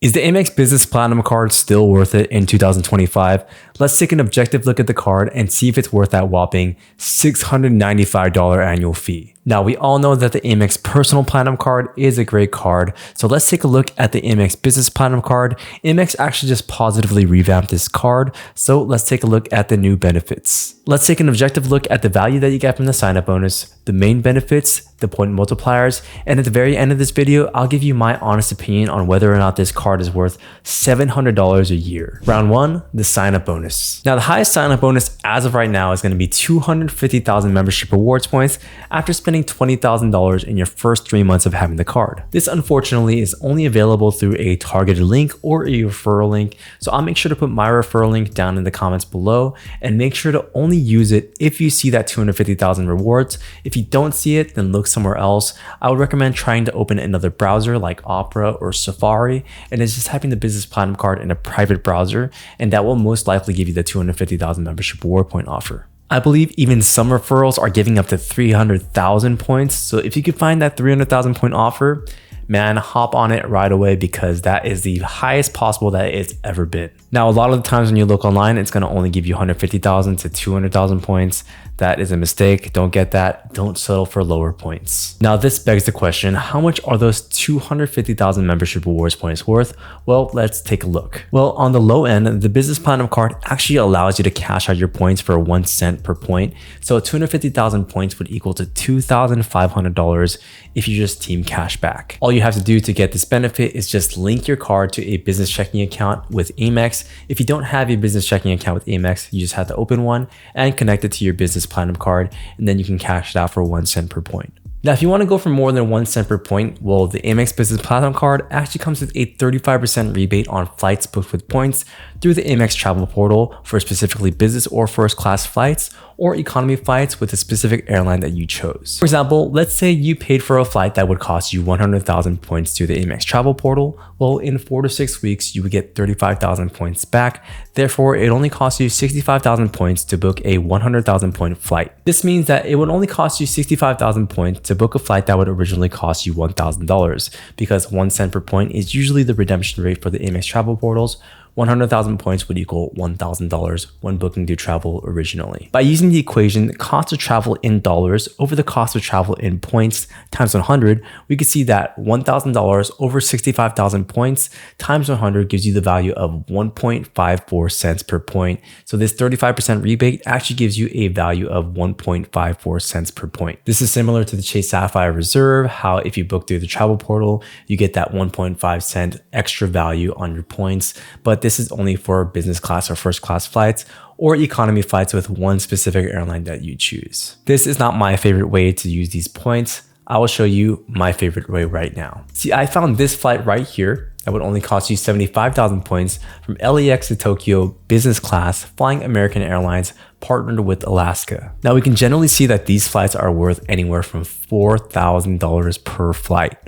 Is the Amex Business Platinum Card still worth it in 2025? Let's take an objective look at the card and see if it's worth that whopping $695 annual fee. Now, we all know that the Amex Personal Platinum Card is a great card, so let's take a look at the Amex Business Platinum Card. Amex actually just positively revamped this card, so let's take a look at the new benefits. Let's take an objective look at the value that you get from the sign-up bonus, the main benefits, the point multipliers, and at the very end of this video, I'll give you my honest opinion on whether or not this card is worth $700 a year. Round 1, the sign-up bonus. Now, the highest sign-up bonus as of right now is going to be 250,000 membership rewards points after spending $20,000 in your first 3 months of having the card. This unfortunately is only available through a targeted link or a referral link, so I'll make sure to put my referral link down in the comments below and make sure to only use it if you see that 250,000 rewards. If you don't see it, then look somewhere else. I would recommend trying to open another browser like Opera or Safari and it's just typing the Business Platinum Card in a private browser, and that will most likely give you the 250,000 membership reward point offer. I believe even some referrals are giving up to 300,000 points. So if you could find that 300,000 point offer, man, hop on it right away because that is the highest possible that it's ever been. Now, a lot of the times when you look online, it's going to only give you 150,000 to 200,000 points. That is a mistake. Don't get that. Don't settle for lower points. Now, this begs the question, how much are those 250,000 membership rewards points worth? Well, let's take a look. Well, on the low end, the Business Platinum Card actually allows you to cash out your points for 1 cent per point. So 250,000 points would equal to $2,500 if you just team cash back. All you have to do to get this benefit is just link your card to a business checking account with Amex. If you don't have a business checking account with Amex, you just have to open one and connect it to your Business Platinum Card, and then you can cash it out for 1 cent per point. Now, if you want to go for more than 1 cent per point, well, the Amex Business Platinum Card actually comes with a 35% rebate on flights booked with points through the Amex travel portal for specifically business or first class flights or economy flights with a specific airline that you chose. For example, let's say you paid for a flight that would cost you 100,000 points through the Amex travel portal. Well, in 4 to 6 weeks, you would get 35,000 points back. Therefore, it only costs you 65,000 points to book a 100,000 point flight. This means that it would only cost you 65,000 points to book a flight that would originally cost you $1,000 because 1 cent per point is usually the redemption rate for the Amex travel portals. 100,000 points would equal $1,000 when booking to travel originally. By using the equation, the cost of travel in dollars over the cost of travel in points times 100, we could see that $1,000 over 65,000 points times 100 gives you the value of 1.54 cents per point. So this 35% rebate actually gives you a value of 1.54 cents per point. This is similar to the Chase Sapphire Reserve, how if you book through the travel portal, you get that 1.5 cent extra value on your points, but this is only for business class or first class flights or economy flights with one specific airline that you choose. This is not my favorite way to use these points. I will show you my favorite way right now. See, I found this flight right here that would only cost you 75,000 points from LAX to Tokyo business class flying American Airlines partnered with Alaska. Now we can generally see that these flights are worth anywhere from $4,000 per flight.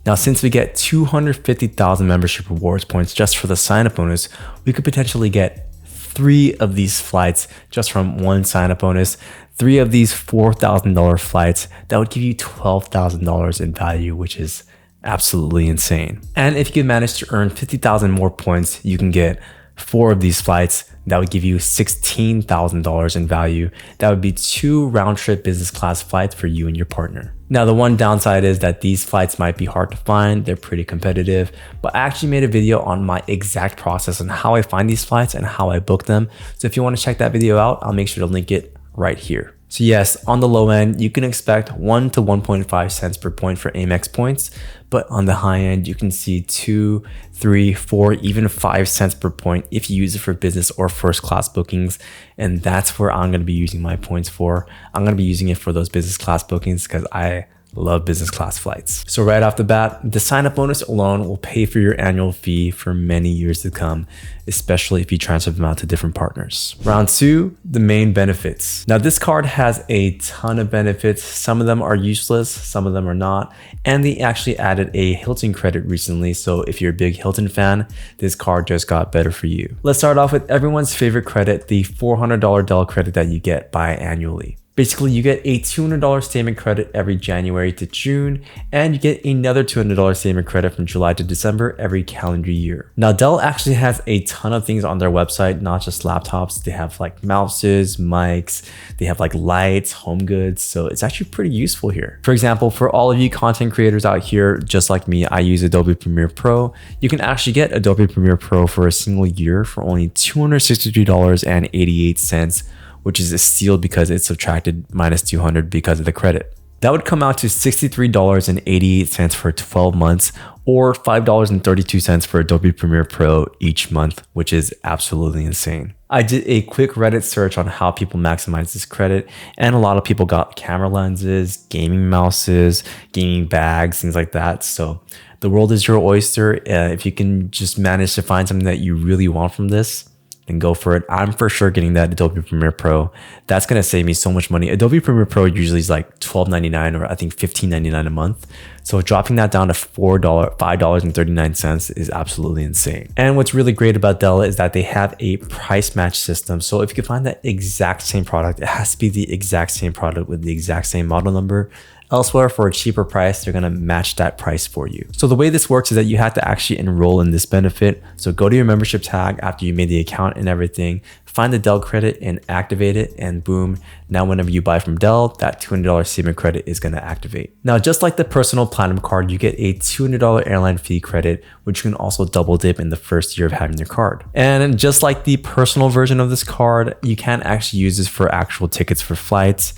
Now, since we get 250,000 membership rewards points just for the sign-up bonus, we could potentially get 3 of these flights just from one sign-up bonus, 3 of these $4,000 flights that would give you $12,000 in value, which is absolutely insane. And if you can manage to earn 50,000 more points, you can get 4 of these flights that would give you $16,000 in value. That would be 2 round-trip business class flights for you and your partner. Now, the one downside is that these flights might be hard to find. They're pretty competitive, but I actually made a video on my exact process on how I find these flights and how I book them. So if you want to check that video out, I'll make sure to link it right here. So yes, on the low end, you can expect 1 to 1.5 cents per point for Amex points, but on the high end, you can see 2, 3, 4, even 5 cents per point if you use it for business or first class bookings. And that's where I'm going to be using my points for. I'm going to be using it for those business class bookings because I love business class flights. So right off the bat, the sign-up bonus alone will pay for your annual fee for many years to come, especially if you transfer them out to different partners. Round 2, the main benefits. Now this card has a ton of benefits. Some of them are useless, some of them are not. And they actually added a Hilton credit recently. So if you're a big Hilton fan, this card just got better for you. Let's start off with everyone's favorite credit, the $400 Dell credit that you get biannually. Basically, you get a $200 statement credit every January to June, and you get another $200 statement credit from July to December every calendar year. Now, Dell actually has a ton of things on their website, not just laptops. They have like mouses, mics, they have like lights, home goods. So it's actually pretty useful here. For example, for all of you content creators out here, just like me, I use Adobe Premiere Pro. You can actually get Adobe Premiere Pro for a single year for only $263.88, which is a steal because it's subtracted minus $200 because of the credit. That would come out to $63.88 for 12 months or $5.32 for Adobe Premiere Pro each month, which is absolutely insane. I did a quick Reddit search on how people maximize this credit, and a lot of people got camera lenses, gaming mouses, gaming bags, things like that. So the world is your oyster. If you can just manage to find something that you really want from this, then go for it. I'm for sure getting that Adobe Premiere Pro. That's going to save me so much money. Adobe Premiere Pro usually is like $12.99 or I think $15.99 a month. So dropping that down to $5.39 is absolutely insane. And what's really great about Dell is that they have a price match system. So if you can find that exact same product, it has to be the exact same product with the exact same model number. Elsewhere, for a cheaper price, they're going to match that price for you. So the way this works is that you have to actually enroll in this benefit. So go to your membership tag after you made the account and everything, find the Dell credit and activate it, and boom, now whenever you buy from Dell, that $200 statement credit is going to activate. Now, just like the personal platinum card, you get a $200 airline fee credit, which you can also double dip in the first year of having your card. And just like the personal version of this card, you can actually use this for actual tickets for flights.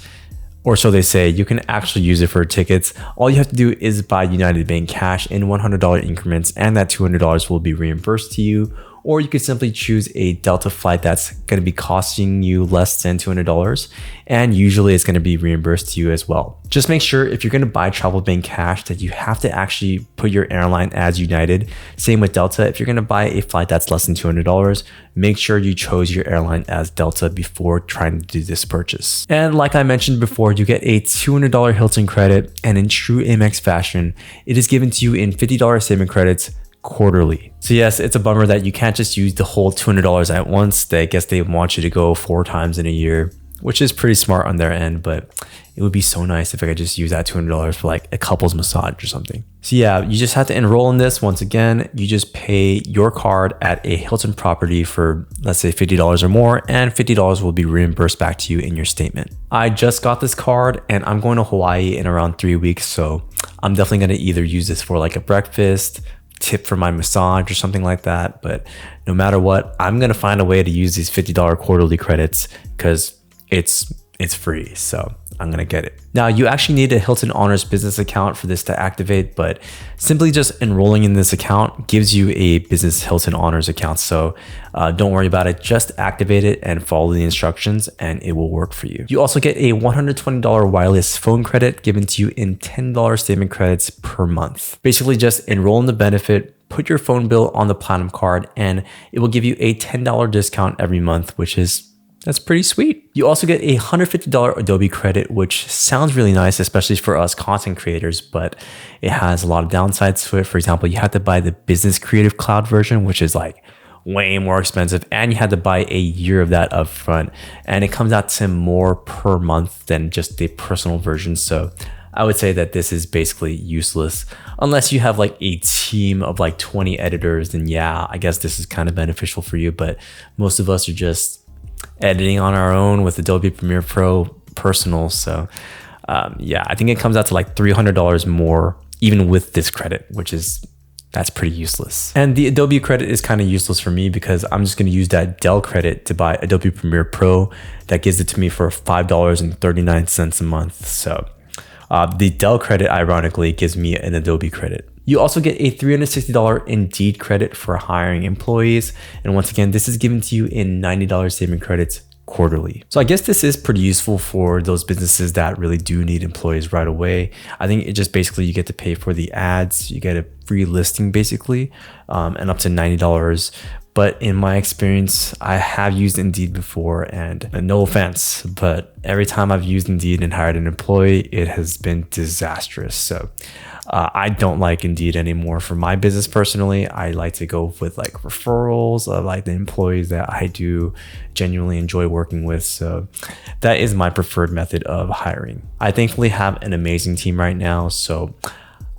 Or so they say. You can actually use it for tickets. All you have to do is buy United Bank cash in $100 increments, and that $200 will be reimbursed to you. Or you could simply choose a Delta flight that's going to be costing you less than $200, and usually it's going to be reimbursed to you as well. Just make sure if you're going to buy Travel Bank cash that you have to actually put your airline as United. Same with Delta. If you're going to buy a flight that's less than $200, make sure you chose your airline as Delta before trying to do this purchase. And like I mentioned before, you get a $200 Hilton credit, and in true Amex fashion, it is given to you in $50 statement credits quarterly. So yes, it's a bummer that you can't just use the whole $200 at once. I guess they want you to go 4 times in a year, which is pretty smart on their end, but it would be so nice if I could just use that $200 for like a couple's massage or something. So yeah, you just have to enroll in this. Once again, you just pay your card at a Hilton property for, let's say, $50 or more, and $50 will be reimbursed back to you in your statement. I just got this card and I'm going to Hawaii in around 3 weeks. So I'm definitely going to either use this for like a breakfast, tip for my massage or something like that. But no matter what, I'm going to find a way to use these $50 quarterly credits because it's free. So I'm going to get it. Now, you actually need a Hilton Honors business account for this to activate, but simply just enrolling in this account gives you a business Hilton Honors account. So don't worry about it. Just activate it and follow the instructions and it will work for you. You also get a $120 wireless phone credit given to you in $10 statement credits per month. Basically just enroll in the benefit, put your phone bill on the Platinum card, and it will give you a $10 discount every month, that's pretty sweet. You also get a $150 Adobe credit, which sounds really nice, especially for us content creators, but it has a lot of downsides to it. For example, you have to buy the Business Creative Cloud version, which is like way more expensive, and you had to buy a year of that upfront, and it comes out to more per month than just the personal version. So I would say that this is basically useless. Unless you have like a team of like 20 editors, then yeah, I guess this is kind of beneficial for you, but most of us are just editing on our own with Adobe Premiere Pro personal. So yeah, I think it comes out to like $300 more even with this credit, that's pretty useless. And the Adobe credit is kind of useless for me because I'm just going to use that Dell credit to buy Adobe Premiere Pro. That gives it to me for $5.39 a month. So the Dell credit ironically gives me an Adobe credit. You also get a $360 Indeed credit for hiring employees. And once again, this is given to you in $90 statement credits quarterly. So I guess this is pretty useful for those businesses that really do need employees right away. I think it just basically you get to pay for the ads, you get a free listing basically, and up to $90 But in my experience, I have used Indeed before, and no offense, but every time I've used Indeed and hired an employee, it has been disastrous. So I don't like Indeed anymore for my business personally. I like to go with like referrals of like the employees that I do genuinely enjoy working with. So that is my preferred method of hiring. I thankfully have an amazing team right now. So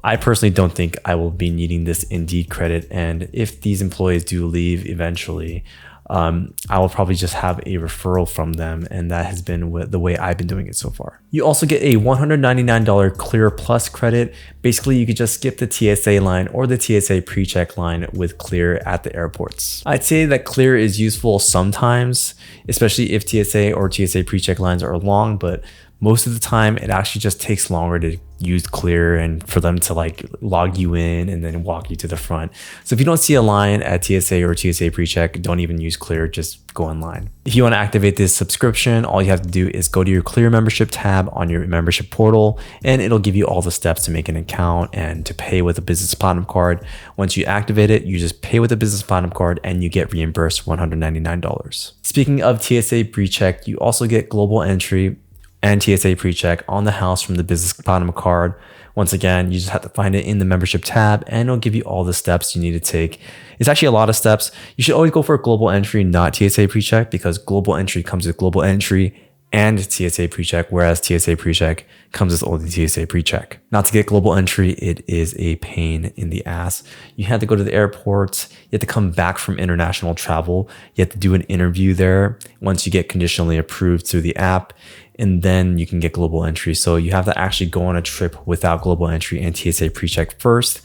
I personally don't think I will be needing this Indeed credit. And if these employees do leave eventually, I will probably just have a referral from them. And that has been the way I've been doing it so far. You also get a $199 Clear Plus credit. Basically, you could just skip the TSA line or the TSA pre-check line with Clear at the airports. I'd say that Clear is useful sometimes, especially if TSA or TSA pre-check lines are long, but most of the time it actually just takes longer to use Clear and for them to like log you in and then walk you to the front. So if you don't see a line at TSA or TSA pre-check, don't even use Clear, just go online. If you want to activate this subscription, all you have to do is go to your Clear membership tab on your membership portal, and it'll give you all the steps to make an account and to pay with a Business Platinum Card. Once you activate it, you just pay with a Business Platinum Card and you get reimbursed $199. Speaking of TSA pre-check, you also get global entry and TSA pre-check on the house from the Business Platinum Card. Once again, you just have to find it in the membership tab and it'll give you all the steps you need to take. It's actually a lot of steps. You should always go for global entry, not TSA pre-check, because global entry comes with global entry and TSA pre-check, whereas TSA pre-check comes with only TSA pre-check. Not to get global entry, it is a pain in the ass. You have to go to the airport, you have to come back from international travel, you have to do an interview there once you get conditionally approved through the app, and then you can get global entry. So you have to actually go on a trip without global entry and TSA pre-check first,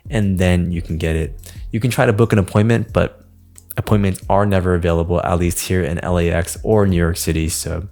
and then you can get it. You can try to book an appointment, but appointments are never available, at least here in LAX or New York City. So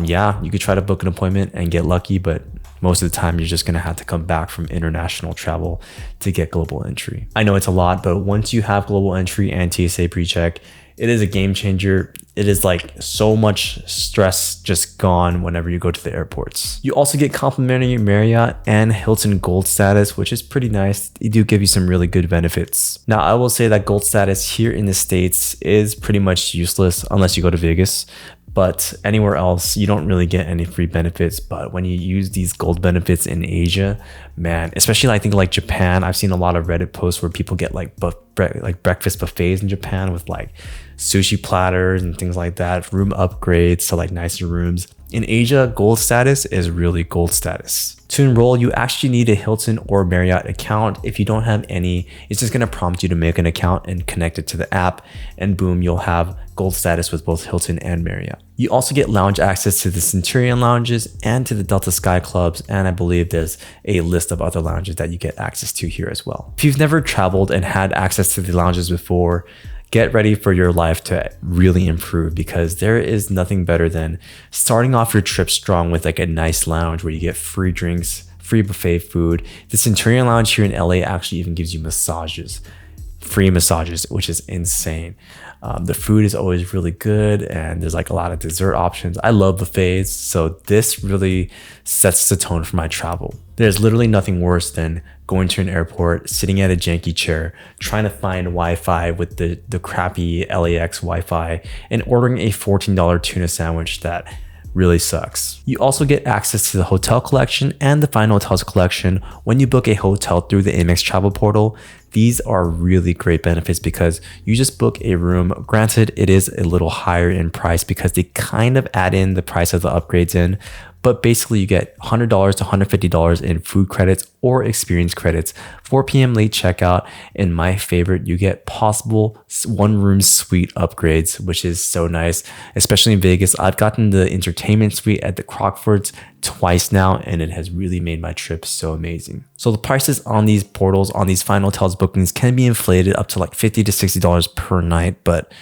yeah, you could try to book an appointment and get lucky, but most of the time you're just going to have to come back from international travel to get global entry. I know it's a lot, but once you have global entry and TSA pre-check, it is a game changer. It is like so much stress just gone whenever you go to the airports. You also get complimentary Marriott and Hilton Gold status, which is pretty nice. They do give you some really good benefits. Now, I will say that Gold status here in the States is pretty much useless unless you go to Vegas. But anywhere else, you don't really get any free benefits. But when you use these gold benefits in Asia, man, especially I think like Japan, I've seen a lot of Reddit posts where people get like breakfast buffets in Japan with like sushi platters and things like that, room upgrades to like nicer rooms. In Asia, gold status is really gold status. To enroll, you actually need a Hilton or Marriott account. If you don't have any, it's just going to prompt you to make an account and connect it to the app, and boom, you'll have gold status with both Hilton and Marriott. You also get lounge access to the Centurion lounges and to the Delta Sky clubs, and I believe there's a list of other lounges that you get access to here as well. If you've never traveled and had access to the lounges before, get ready for your life to really improve, because there is nothing better than starting off your trip strong with like a nice lounge where you get free drinks, free buffet food. The Centurion Lounge here in LA actually even gives you massages, free massages, which is insane. The food is always really good, and there's like a lot of dessert options. I love buffets, so this really sets the tone for my travel. There's literally nothing worse than going to an airport, sitting at a janky chair, trying to find Wi-Fi with the crappy LAX Wi-Fi, and ordering a $14 tuna sandwich that really sucks. You also get access to the hotel collection and the Fine Hotels collection when you book a hotel through the Amex travel portal. These are really great benefits because you just book a room. Granted, it is a little higher in price because they kind of add in the price of the upgrades in, but basically you get $100 to $150 in food credits or experience credits, 4 p.m. late checkout, and my favorite, you get possible one room suite upgrades, which is so nice, especially in Vegas. I've gotten the entertainment suite at the Crockfords twice now, and it has really made my trip so amazing. So the prices on these portals, on these Fine Hotels bookings, can be inflated up to like $50 to $60 per night, but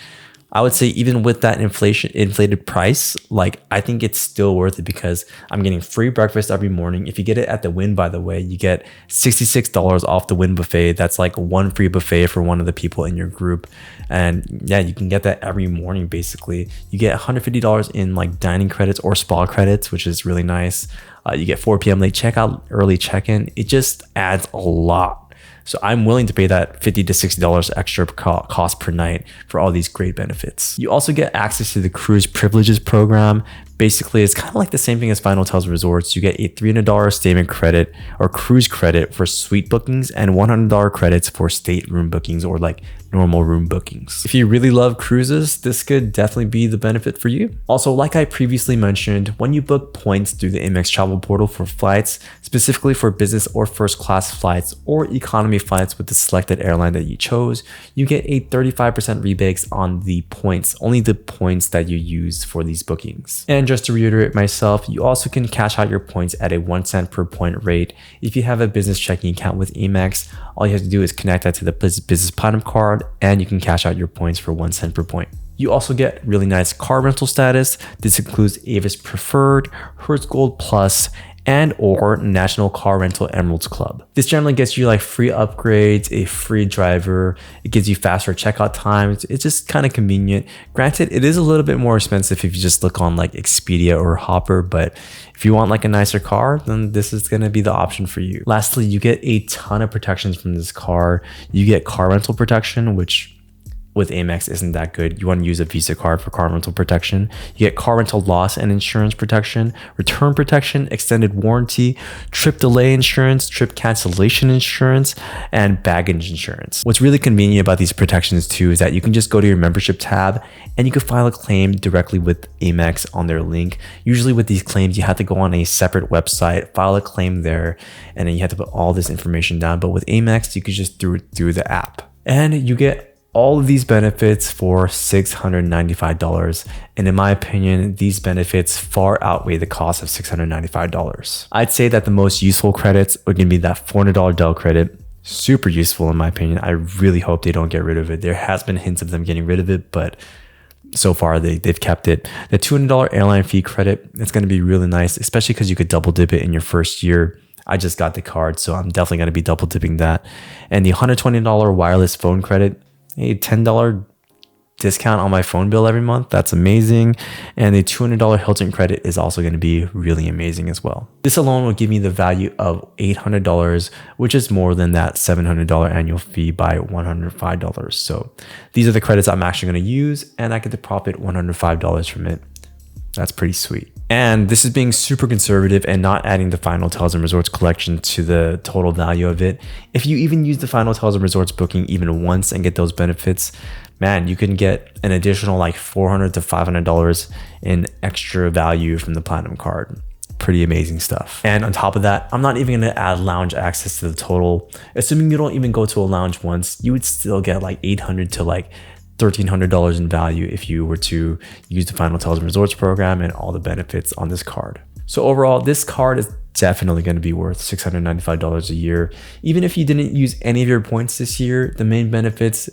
I would say even with that inflated price, like I think it's still worth it because I'm getting free breakfast every morning. If you get it at the Wynn, by the way, you get $66 off the Wynn buffet. That's like one free buffet for one of the people in your group. And yeah, you can get that every morning basically. You get $150 in like dining credits or spa credits, which is really nice. You get 4 p.m. late checkout, early check-in. It just adds a lot. So I'm willing to pay that $50 to $60 extra cost per night for all these great benefits. You also get access to the cruise privileges program. Basically, it's kind of like the same thing as Final Hotels Resorts. You get a $300 statement credit or cruise credit for suite bookings and $100 credits for state room bookings or like normal room bookings. If you really love cruises, this could definitely be the benefit for you. Also, like I previously mentioned, when you book points through the Amex travel portal for flights, specifically for business or first class flights or economy flights with the selected airline that you chose, you get a 35% rebates on the points, only the points that you use for these bookings. And just to reiterate myself, you also can cash out your points at a 1 cent per point rate. If you have a business checking account with Amex, all you have to do is connect that to the Business Platinum Card and you can cash out your points for 1 cent per point. You also get really nice car rental status. This includes Avis Preferred, Hertz Gold Plus, and or National Car Rental Emeralds Club. This generally gets you like free upgrades, a free driver. It gives you faster checkout times. It's just kind of convenient. Granted, it is a little bit more expensive if you just look on like Expedia or Hopper, but if you want like a nicer car, then this is going to be the option for you. Lastly, you get a ton of protections from this card. You get car rental protection, which with Amex isn't that good. You want to use a Visa card for car rental protection. You get car rental loss and insurance protection, return protection, extended warranty, trip delay insurance, trip cancellation insurance, and baggage insurance. What's really convenient about these protections too is that you can just go to your membership tab and you can file a claim directly with Amex on their link. Usually with these claims, you have to go on a separate website, file a claim there, and then you have to put all this information down. But with Amex, you can just do it through the app. And you get all of these benefits for $695. And in my opinion, these benefits far outweigh the cost of $695. I'd say that the most useful credits are going to be that $400 Dell credit. Super useful in my opinion. I really hope they don't get rid of it. There has been hints of them getting rid of it, but so far they've kept it. The $200 airline fee credit, it's going to be really nice, especially because you could double dip it in your first year. I just got the card, so I'm definitely going to be double dipping that. And the $120 wireless phone credit, a $10 discount on my phone bill every month. That's amazing. And the $200 Hilton credit is also going to be really amazing as well. This alone will give me the value of $800, which is more than that $700 annual fee by $105. So these are the credits I'm actually going to use, and I get to profit $105 from it. That's pretty sweet. And this is being super conservative and not adding the Final Hotels and Resorts collection to the total value of it. If you even use the Final Hotels and Resorts booking even once and get those benefits, man, you can get an additional like $400 to $500 in extra value from the Platinum Card. Pretty amazing stuff. And on top of that, I'm not even going to add lounge access to the total. Assuming you don't even go to a lounge once, you would still get like $800 to like $1,300 in value if you were to use the Final Hotels and Resorts program and all the benefits on this card. So overall, this card is definitely going to be worth $695 a year. Even if you didn't use any of your points this year, the main benefits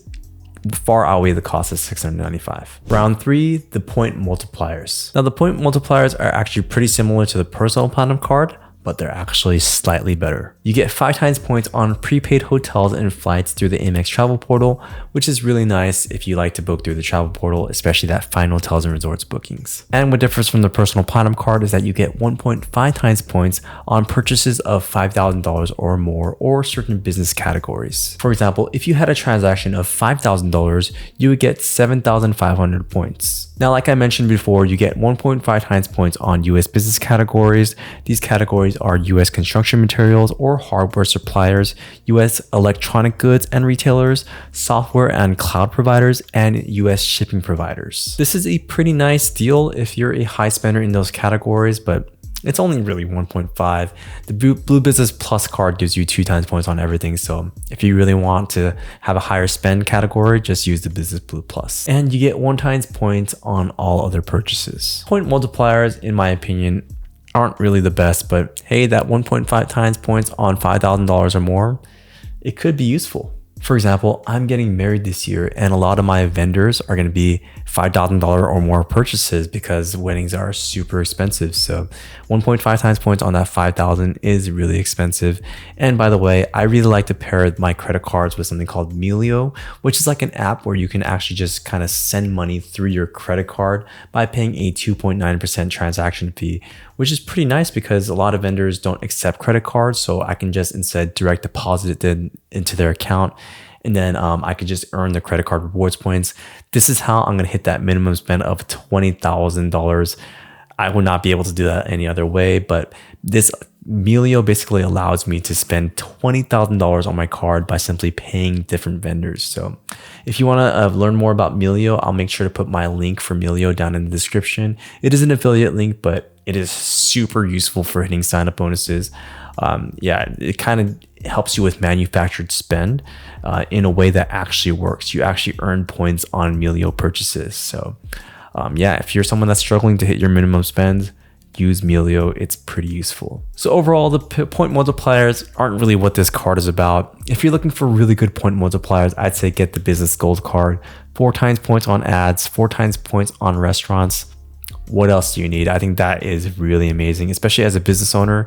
far outweigh the cost of $695. Round 3, the point multipliers. Now the point multipliers are actually pretty similar to the personal platinum card, but they're actually slightly better. You get 5 times points on prepaid hotels and flights through the Amex travel portal, which is really nice if you like to book through the travel portal, especially that Final Hotels and Resorts bookings. And what differs from the personal platinum card is that you get 1.5 times points on purchases of $5,000 or more or certain business categories. For example, if you had a transaction of $5,000, you would get 7,500 points. Now, like I mentioned before, you get 1.5 times points on US business categories. These categories are US construction materials or hardware suppliers, US electronic goods and retailers, software and cloud providers, and US shipping providers. This is a pretty nice deal if you're a high spender in those categories, but it's only really 1.5. The Blue Business Plus card gives you 2 times points on everything. So if you really want to have a higher spend category, just use the Business Blue Plus. And you get 1 times points on all other purchases. Point multipliers, in my opinion, aren't really the best, but hey, that 1.5 times points on $5,000 or more, it could be useful. For example, I'm getting married this year and a lot of my vendors are going to be $5,000 or more purchases because weddings are super expensive. So 1.5 times points on that 5,000 is really expensive. And by the way, I really like to pair my credit cards with something called Melio, which is like an app where you can actually just kind of send money through your credit card by paying a 2.9% transaction fee, which is pretty nice because a lot of vendors don't accept credit cards. So I can just instead direct deposit it into their account. And then I can just earn the credit card rewards points. This is how I'm going to hit that minimum spend of $20,000. I will not be able to do that any other way, but this Melio basically allows me to spend $20,000 on my card by simply paying different vendors. So if you want to learn more about Melio, I'll make sure to put my link for Melio down in the description. It is an affiliate link, but it is super useful for hitting sign-up bonuses. It kind of helps you with manufactured spend in a way that actually works. You actually earn points on Melio purchases. So if you're someone that's struggling to hit your minimum spend, use Melio. It's pretty useful. So overall, the point multipliers aren't really what this card is about. If you're looking for really good point multipliers, I'd say get the business gold card. 4 times points on ads, 4 times points on restaurants. What else do you need? I think that is really amazing, especially as a business owner.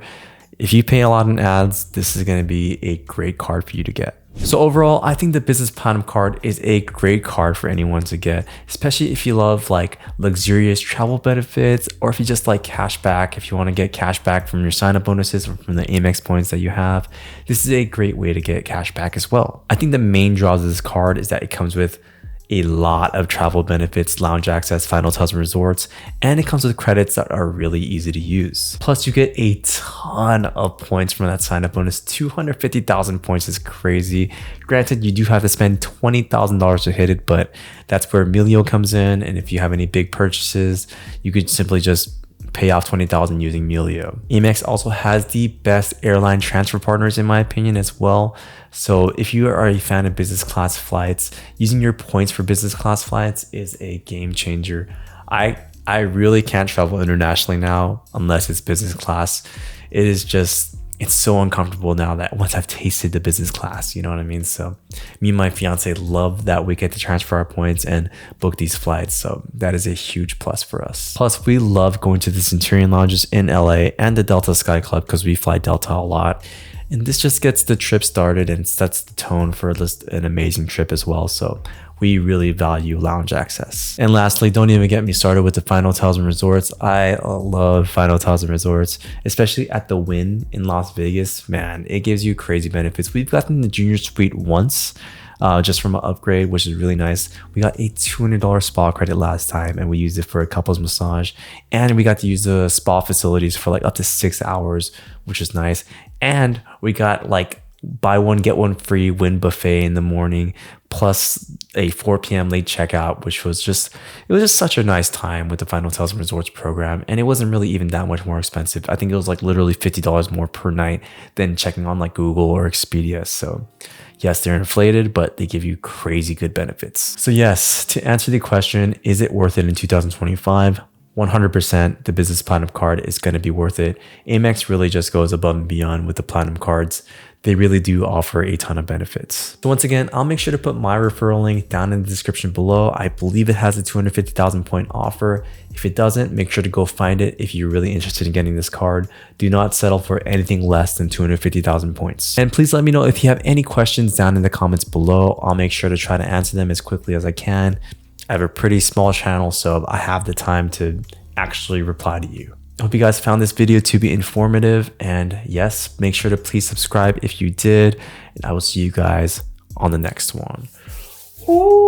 If you pay a lot in ads, this is going to be a great card for you to get. So overall, I think the Business Platinum Card is a great card for anyone to get, especially if you love like luxurious travel benefits, or if you just like cash back, if you want to get cash back from your sign-up bonuses or from the Amex points that you have. This is a great way to get cash back as well. I think the main draws of this card is that it comes with a lot of travel benefits, lounge access, final hotels and resorts, and it comes with credits that are really easy to use. Plus you get a ton of points from that sign up bonus. 250,000 points is crazy. Granted, you do have to spend $20,000 to hit it, but that's where Melio comes in. And if you have any big purchases, you could simply just pay off $20,000 using Melio. Amex also has the best airline transfer partners in my opinion as well. So if you are a fan of business class flights, using your points for business class flights is a game changer. I really can't travel internationally now unless it's business class. It's so uncomfortable now that once I've tasted the business class, you know what I mean? So me and my fiance love that we get to transfer our points and book these flights. So that is a huge plus for us. Plus we love going to the Centurion lounges in LA and the Delta Sky Club because we fly Delta a lot. And this just gets the trip started and sets the tone for just an amazing trip as well. So we really value lounge access. And lastly, don't even get me started with the final hotels and resorts. I love final hotels and resorts, especially at the Wynn in Las Vegas. Man, it gives you crazy benefits. We've gotten the junior suite once, just from an upgrade, which is really nice. We got a $200 spa credit last time and we used it for a couples massage. And we got to use the spa facilities for like up to 6 hours, which is nice. And we got like buy one, get one free Wynn buffet in the morning, plus a 4 p.m. late checkout, which was just such a nice time with the Final Hotels and Resorts program. And it wasn't really even that much more expensive. I think it was like literally $50 more per night than checking on like Google or Expedia. So yes, they're inflated, but they give you crazy good benefits. So yes, to answer the question, is it worth it in 2025? 100% the Business Platinum Card is going to be worth it. Amex really just goes above and beyond with the Platinum Cards. They really do offer a ton of benefits. So once again, I'll make sure to put my referral link down in the description below. I believe it has a 250,000 point offer. If it doesn't, make sure to go find it if you're really interested in getting this card. Do not settle for anything less than 250,000 points. And please let me know if you have any questions down in the comments below. I'll make sure to try to answer them as quickly as I can. I have a pretty small channel, so I have the time to actually reply to you. I hope you guys found this video to be informative, and yes, make sure to please subscribe if you did, and I will see you guys on the next one. Ooh.